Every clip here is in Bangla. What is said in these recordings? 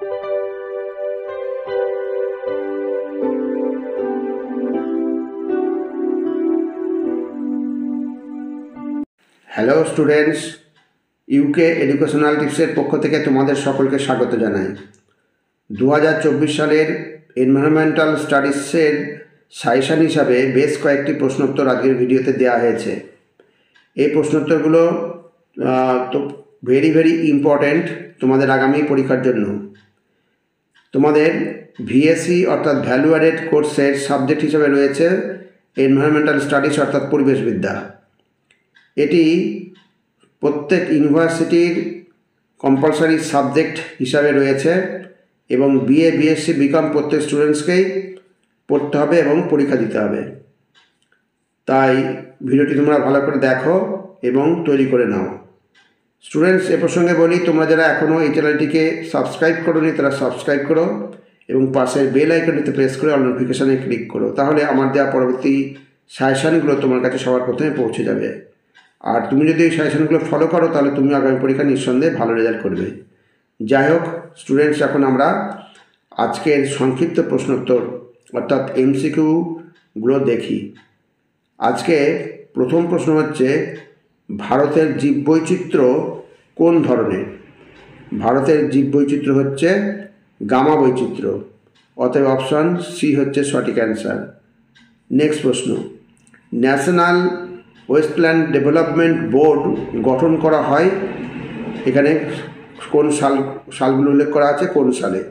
হ্যালো স্টুডেন্টস, ইউকে এডুকেশনাল টিপসের পক্ষ থেকে তোমাদের সকলকে স্বাগত জানাই। 2024 সালের এনভায়রনমেন্টাল স্টাডিজের সাজেশন হিসাবে বেশ কয়েকটি প্রশ্নোত্তর আজকের ভিডিওতে দেওয়া হয়েছে। এই প্রশ্নোত্তরগুলো তো ভেরি ইম্পর্ট্যান্ট তোমাদের আগামী পরীক্ষার জন্য। তোমাদের ভিএসসি অর্থাৎ ভ্যালু অ্যাডেড কোর্সের সাবজেক্ট হিসাবে রয়েছে এনভায়রনমেন্টাল স্টাডিজ অর্থাৎ পরিবেশবিদ্যা। এটি প্রত্যেক ইউনিভার্সিটির কম্পালসারি সাবজেক্ট হিসাবে রয়েছে এবং বিএ, বিএসসি, বিকম প্রত্যেক স্টুডেন্টসকেই পড়তে হবে এবং পরীক্ষা দিতে হবে। তাই ভিডিওটি তোমরা ভালো করে দেখো এবং তৈরি করে নাও। স্টুডেন্টস, এ প্রসঙ্গে বলি, তোমরা যারা এখনও এই চ্যানেলটিকে সাবস্ক্রাইব করোনি তারা সাবস্ক্রাইব করো এবং পাশের বেল আইকনটিতে প্রেস করে অল নোটিফিকেশানে ক্লিক করো। তাহলে আমার দেওয়া পরবর্তী সাজেশনগুলো তোমার কাছে সবার প্রথমে পৌঁছে যাবে। আর তুমি যদি এই সাজেশনগুলো ফলো করো তাহলে তুমি আগামী পরীক্ষা নিঃসন্দেহে ভালো রেজাল্ট করবে। যাই হোক স্টুডেন্টস, এখন আমরা আজকের সংক্ষিপ্ত প্রশ্নোত্তর অর্থাৎ এমসিকিউগুলো দেখি। আজকে প্রথম প্রশ্ন হচ্ছে, ভারতের জীববৈচিত্র্য কোন ধরনের? ভারতের জীববৈচিত্র্য হচ্ছে গামা বৈচিত্র্য, অতএব অপশান সি হচ্ছে সঠিক অ্যান্সার। নেক্সট প্রশ্ন, ন্যাশনাল ওয়েস্টল্যান্ড ডেভেলপমেন্ট বোর্ড গঠন করা হয়, এখানে কোন সালগুলো উল্লেখ করা আছে, কোন সালে?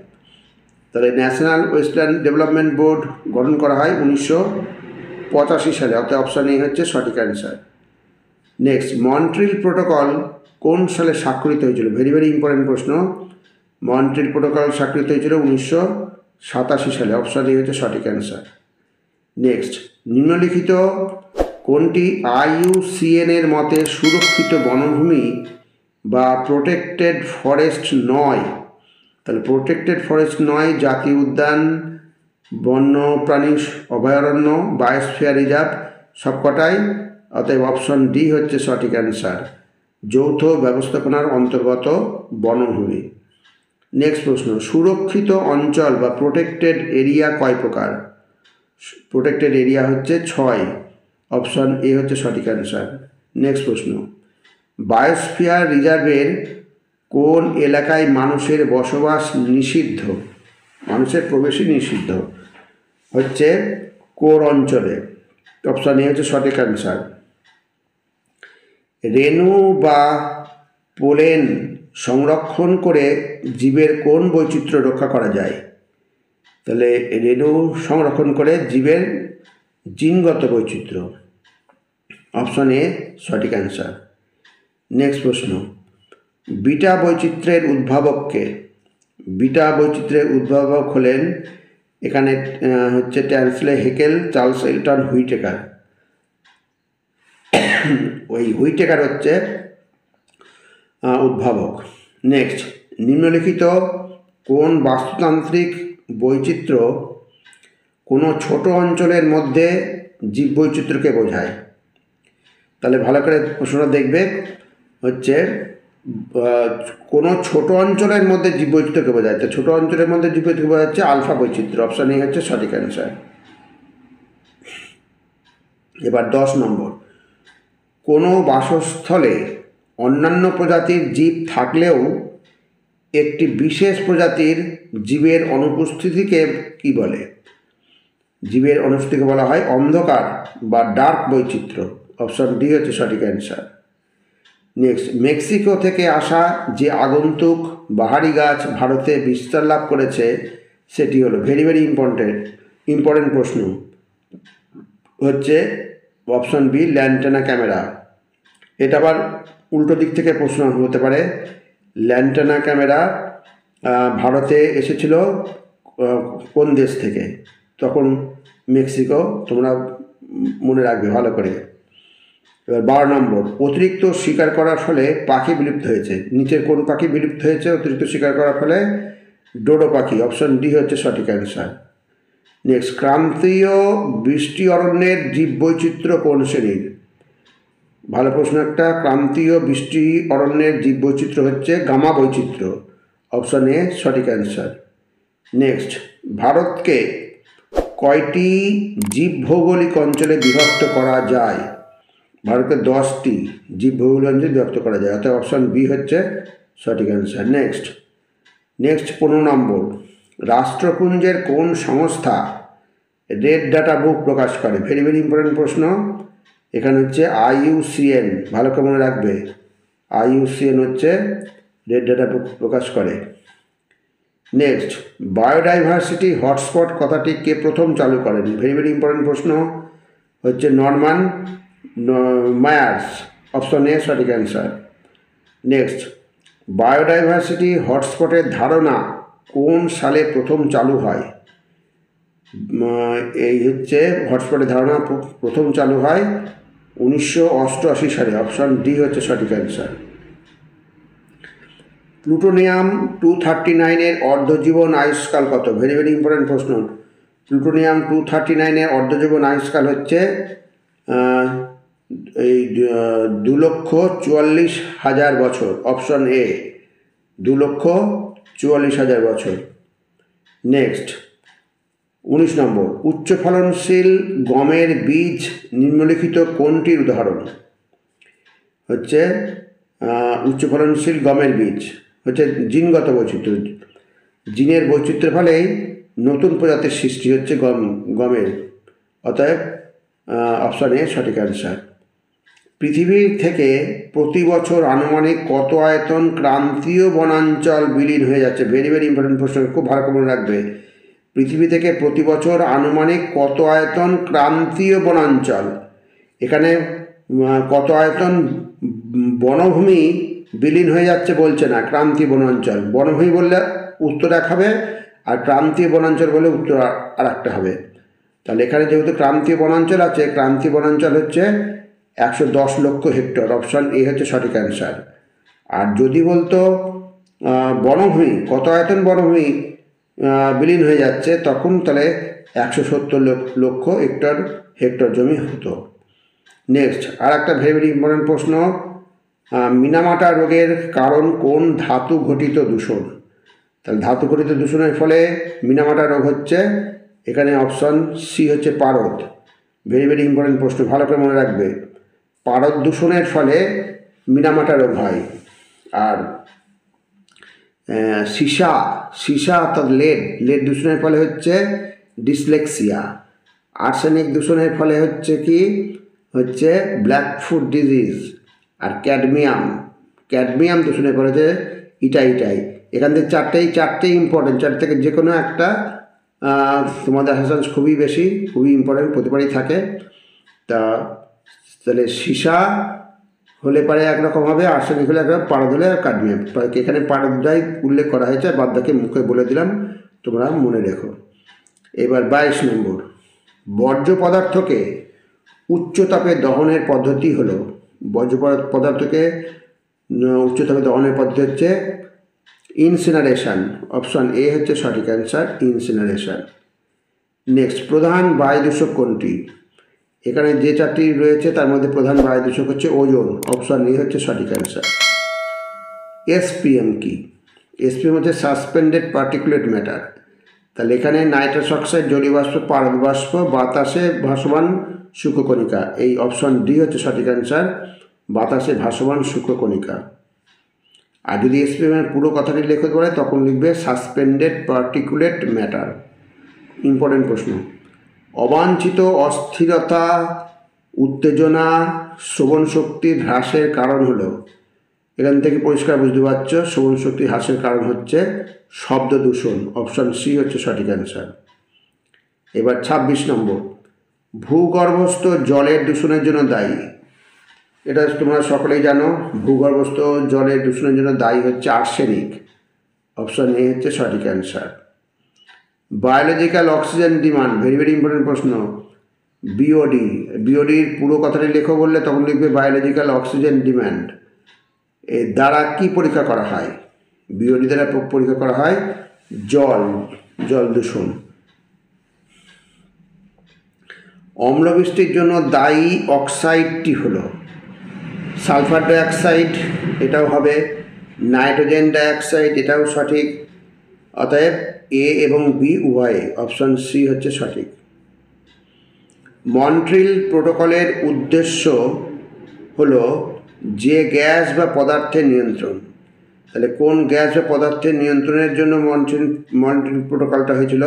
তাহলে ন্যাশনাল ওয়েস্টল্যান্ড ডেভেলপমেন্ট বোর্ড গঠন করা হয় 1985 সালে, অর্থাৎ অপশান এ হচ্ছে সঠিক অ্যান্সার। নেক্সট, মন্ট্রিল প্রোটোকল কোন সালে স্বাক্ষরিত হয়েছিল? ভেরি ইম্পর্টেন্ট প্রশ্ন। মন্ট্রিল প্রোটোকল স্বাক্ষরিত হয়েছিল 1987 সালে, অপশান এ হচ্ছে সঠিক অ্যান্সার। নেক্সট, নিম্নলিখিত কোনটি IUCN এর মতে সুরক্ষিত বনভূমি বা প্রোটেক্টেড ফরেস্ট নয়? তাহলে প্রোটেক্টেড ফরেস্ট নয়, জাতীয় উদ্যান, বন্যপ্রাণী অভয়ারণ্য, বায়োস্ফিয়ার রিজার্ভ সবকটাই, অতএব অপশন ডি হচ্ছে সঠিক অ্যান্সার, যৌথ ব্যবস্থাপনার অন্তর্গত বনভূমি। নেক্সট প্রশ্ন, সুরক্ষিত অঞ্চল বা প্রোটেক্টেড এরিয়া কয় প্রকার? প্রোটেক্টেড এরিয়া হচ্ছে 6, অপশান এ হচ্ছে সঠিক অ্যান্সার। নেক্সট প্রশ্ন, বায়োস্ফিয়ার রিজার্ভের কোন এলাকায় মানুষের বসবাস নিষিদ্ধ? মানুষের প্রবেশই নিষিদ্ধ হচ্ছে কোর অঞ্চলে, অপশান এ হচ্ছে সঠিক অ্যান্সার। রেণু বা পোলেন সংরক্ষণ করে জীবের কোন বৈচিত্র্য রক্ষা করা যায়? তাহলে রেণু সংরক্ষণ করে জীবের জিনগত বৈচিত্র্য, অপশন এ সঠিক অ্যান্সার। নেক্সট প্রশ্ন, বিটা বৈচিত্র্যের উদ্ভাবককে? বিটা বৈচিত্র্যের উদ্ভাবক হলেন, এখানে হচ্ছে Tansley Haeckel, Charles Elton, Whitaker. ওই হুইটেকার হচ্ছে উদ্ভাবক। নেক্সট, নিম্নলিখিত কোন বাস্তুতান্ত্রিক বৈচিত্র্য কোনো ছোট অঞ্চলের মধ্যে জীববৈচিত্র্যকে বোঝায়? তাহলে ভালো করে প্রশ্নটা দেখবে, হচ্ছে কোনো ছোট অঞ্চলের মধ্যে জীববৈচিত্র্যকে বোঝায়। তো ছোট অঞ্চলের মধ্যে জীববৈচিত্র্য বোঝা যাচ্ছে আলফা বৈচিত্র্য, অপশান এ হচ্ছে সঠিক অ্যান্সার। এবার 10 নম্বর, কোনো বাসস্থলে অন্যান্য প্রজাতির জীব থাকলেও একটি বিশেষ প্রজাতির জীবের অনুপস্থিতিকে কি বলে? জীবের অনুপস্থিতিকে বলা হয় অন্ধকার বা ডার্ক বৈচিত্র্য, অপশন ডি হচ্ছে সঠিক অ্যান্সার। নেক্সট, মেক্সিকো থেকে আসা যে আগন্তুক বাহারি গাছ ভারতে বিস্তার লাভ করেছে সেটি হলো, ভেরি ইম্পর্টেন্ট প্রশ্ন, হচ্ছে অপশন বি ল্যান্টানা ক্যামেরা। এটা আবার উল্টো দিক থেকে প্রশ্ন হতে পারে। ল্যান্টানা ক্যামেরা ভারতে এসেছিল কোন দেশ থেকে? তখন মেক্সিকো, তোমরা মনে রাখবে ভালো করে। এবার 12 নম্বর, অতিরিক্ত শিকার করার ফলে পাখি বিলুপ্ত হয়েছে, নিচের কোন পাখি বিলুপ্ত হয়েছে অতিরিক্ত শিকার করার ফলে? ডোডো পাখি, অপশন ডি হচ্ছে সঠিক অ্যান্সার। নেক্সট, ক্রান্তীয় বৃষ্টি অরণ্যের জীববৈচিত্র্য কোন শ্রেণীর? ভালো প্রশ্ন একটা। ক্রান্তীয় বৃষ্টি অরণ্যের জীববৈচিত্র্য হচ্ছে গামা বৈচিত্র্য, অপশন এ সঠিক অ্যান্সার। নেক্সট, ভারতকে কয়টি জীবভৌগোলিক অঞ্চলে বিভক্ত করা যায়? ভারতকে 10টি জীবভৌগোলিক অঞ্চলে বিভক্ত করা যায়, অর্থাৎ অপশন বি হচ্ছে সঠিক অ্যান্সার। নেক্সট 15 নম্বর, রাষ্ট্রপুঞ্জের কোন সংস্থা রেড ডাটা বুক প্রকাশ করে? ভেরি ভেরি ইম্পর্টেন্ট প্রশ্ন। এখানে হচ্ছে IUCN, ভালো করে মনে রাখবে, IUCN হচ্ছে রেড ডাটা বুক প্রকাশ করে। নেক্সট, বায়োডাইভার্সিটি হটস্পট কথাটি কে প্রথম চালু করেন? ভেরি ভেরি ইম্পর্টেন্ট প্রশ্ন, হচ্ছে নরম্যান মায়ার্স, অপশন এ সঠিক অ্যান্সার। নেক্সট, বায়োডাইভার্সিটি হটস্পটের ধারণা কোন সালে প্রথম চালু হয়? এই হচ্ছে হটস্পটের ধারণা প্রথম চালু হয় 1988 সালে, অপশন ডি হচ্ছে সঠিক অ্যান্সার। প্লুটোনিয়াম 239-এর অর্ধজীবন আয়ুষ্কাল কত? ভেরি ভেরি ইম্পর্টেন্ট প্রশ্ন। প্লুটোনিয়াম 239-এর অর্ধজীবন আয়ুষ্কাল হচ্ছে 2,44,000 বছর, অপশন এ 2,44,000 বছর। নেক্সট 19 নম্বর, উচ্চ ফলনশীল গমের বীজ নিম্নলিখিত কোনটির উদাহরণ? হচ্ছে উচ্চ ফলনশীল গমের বীজ হচ্ছে জিনগত বৈচিত্র্য, জিনের বৈচিত্র্যের ফলেই নতুন প্রজাতির সৃষ্টি হচ্ছে গমের, অতএব অপশন এ সঠিক অ্যান্সার। পৃথিবীর থেকে প্রতি বছর আনুমানিক কত আয়তন ক্রান্তীয় বনাঞ্চল বিলীন হয়ে যাচ্ছে? ভেরি ভেরি ইম্পর্টেন্ট প্রশ্ন, খুব ভালো করে মনে রাখবে। পৃথিবী থেকে প্রতি বছর আনুমানিক কত আয়তন ক্রান্তীয় বনাঞ্চল, এখানে কত আয়তন বনভূমি বিলীন হয়ে যাচ্ছে বলছে না, ক্রান্তীয় বনাঞ্চল। বনভূমি বললে উত্তর এক হবে, আর ক্রান্তীয় বনাঞ্চল বলে উত্তর আর একটা হবে। তাহলে এখানে যেহেতু ক্রান্তীয় বনাঞ্চল আছে, ক্রান্তীয় বনাঞ্চল হচ্ছে 110 লক্ষ হেক্টর, অপশন এ হচ্ছে সঠিক অ্যান্সার। আর যদি বলতো বনভূমি, কত আয়তন বনভূমি বিলীন হয়ে যাচ্ছে, তখন তাহলে 170 লক্ষ হেক্টর জমি হতো। নেক্সট আর একটা ভেরি ভেরি ইম্পর্টেন্ট প্রশ্ন, মিনামাটা রোগের কারণ কোন ধাতু ঘটিত দূষণ? তাহলে ধাতু ঘটিত দূষণের ফলে মিনামাটা রোগ হচ্ছে, এখানে অপশন সি হচ্ছে পারদ। ভেরি ভেরি ইম্পর্টেন্ট প্রশ্ন, ভালো করে মনে রাখবে। পারদ দূষণের ফলে মিনামাটা রোগ হয়। আর সীসা অর্থাৎ লেড দূষণের ফলে হচ্ছে ডিসলেক্সিয়া। আর্সেনিক দূষণের ফলে হচ্ছে কি, হচ্ছে ব্ল্যাক ফুট ডিজিজ। আর ক্যাডমিয়াম দূষণের ফলে হচ্ছে ইটাই। এখান থেকে চারটেই ইম্পর্টেন্ট, চার থেকে যে কোনো একটা তোমাদের হাসান্স খুবই ইম্পর্টেন্ট, প্রতিবারই থাকে। তাহলে সীসা হলে পারে একরকম হবে, আর্সেনিক হলে একরকম, পারদ হলে ক্যাডমিয়াম। এখানে পারদটাই উল্লেখ করা হয়েছে, বাদ বাকি মুখে বলে দিলাম, তোমরা মনে রেখো। এবার 22 নম্বর, বর্জ্য পদার্থকে উচ্চতাপে দহনের পদ্ধতি হলো? বর্জ্য পদার্থকে উচ্চতাপে দহনের পদ্ধতি হচ্ছে ইনসিনারেশন, অপশন এ হচ্ছে সঠিক অ্যান্সার, ইনসিনারেশন। নেক্সট, প্রধান বায়ু দূষক কোনটি? এখানে যে চারটি রয়েছে তার মধ্যে প্রধান বায়ু দূষক হচ্ছে ওজোন, অপশন এ হচ্ছে সঠিক অ্যান্সার। SPM কি? SPM হচ্ছে সাসপেন্ডেড পার্টিকুলেট ম্যাটার। তাহলে এখানে নাইট্রাস অক্সাইড, জলীয় বাষ্প, পারদ বাষ্প, বাতাসে ভাসমান শুষ্ককণিকা, এই অপশন ডি হচ্ছে সঠিক অ্যান্সার, বাতাসে ভাসমান শুষ্ককণিকা। আর যদি SPM এর পুরো কথাটি লিখতে পারে তখন লিখবে সাসপেন্ডেড পার্টিকুলেট ম্যাটার। ইম্পর্টেন্ট প্রশ্ন, অবাঞ্ছিত অস্থিরতা, উত্তেজনা, শ্রবণ শক্তির হ্রাসের কারণ হলো? এখান থেকে পরিষ্কার বুঝতে পারছো, শ্রবণ শক্তি হ্রাসের কারণ হচ্ছে শব্দ দূষণ, অপশন সি হচ্ছে সঠিক অ্যান্সার। এবার 26 নম্বর, ভূগর্ভস্থ জলের দূষণের জন্য দায়ী? এটা তোমরা সকলেই জানো, ভূগর্ভস্থ জলের দূষণের জন্য দায়ী হচ্ছে আর্সেনিক, অপশন এ হচ্ছে সঠিক answer. Biological oxygen demand, very very important প্রশ্ন। বিওডির পুরো কথাটি লেখো বললে তখন লিখবে বায়োলজিক্যাল অক্সিজেন ডিমান্ড। এর দ্বারা কি পরীক্ষা করা হয়? বিওডি দ্বারা পরীক্ষা করা হয় জল দূষণ। অম্লবৃষ্টির জন্য দায়ী অক্সাইডটি হলো? সালফার ডাইঅক্সাইড, এটাও হবে। নাইট্রোজেন ডাইঅক্সাইড, এটাও সঠিক। অতএব এ এবং বি উভয়ে, অপশন সি হচ্ছে সঠিক। মন্ট্রিল প্রোটোকলের উদ্দেশ্য হলো যে গ্যাস বা পদার্থের নিয়ন্ত্রণ। তাহলে কোন গ্যাস বা পদার্থের নিয়ন্ত্রণের জন্য মন্ট্রিল প্রোটোকলটা হয়েছিল?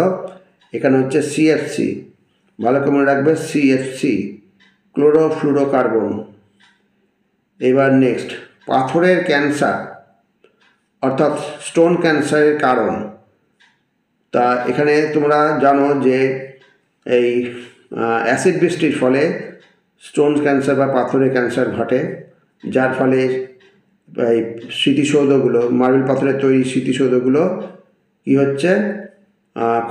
এখানে হচ্ছে সিএফসি, ভালো করে মনে রাখবে, সিএফসি, ক্লোরোফ্লুরোকার্বন। এবার নেক্সট, পাথরের ক্যান্সার অর্থাৎ স্টোন ক্যান্সারের কারণ। তা এখানে তোমরা জানো যে এই অ্যাসিড বৃষ্টির ফলে স্টোন ক্যান্সার বা পাথরের ক্যান্সার ঘটে, যার ফলে এই স্মৃতিসৌধগুলো, মার্বেল পাথরের তৈরি স্মৃতিসৌধগুলো কী হচ্ছে,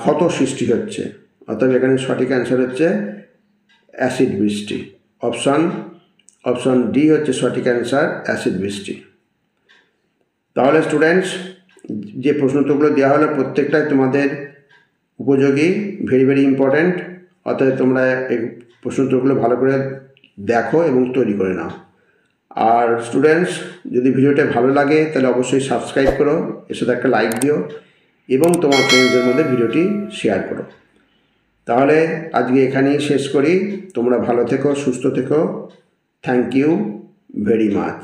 ক্ষত সৃষ্টি হচ্ছে। অর্থাৎ এখানে সঠিক অ্যান্সার হচ্ছে অ্যাসিড বৃষ্টি। অপশন ডি হচ্ছে সঠিক অ্যান্সার, অ্যাসিড বৃষ্টি। তাহলে স্টুডেন্টস, যে প্রশ্নোত্তরগুলো দেওয়া হলো প্রত্যেকটাই তোমাদের উপযোগী, ভেরি ভেরি ইম্পর্ট্যান্ট। অতএব তোমরা এই প্রশ্নোত্তরগুলো ভালো করে দেখো এবং তৈরি করে নাও। আর স্টুডেন্টস, যদি ভিডিওটা ভালো লাগে তাহলে অবশ্যই সাবস্ক্রাইব করো, এর সাথে একটা লাইক দিও এবং তোমার ফ্রেন্ডসদের মধ্যে ভিডিওটি শেয়ার করো। তাহলে আজকে এখানেই শেষ করি। তোমরা ভালো থেকো, সুস্থ থেকো। Thank you very much.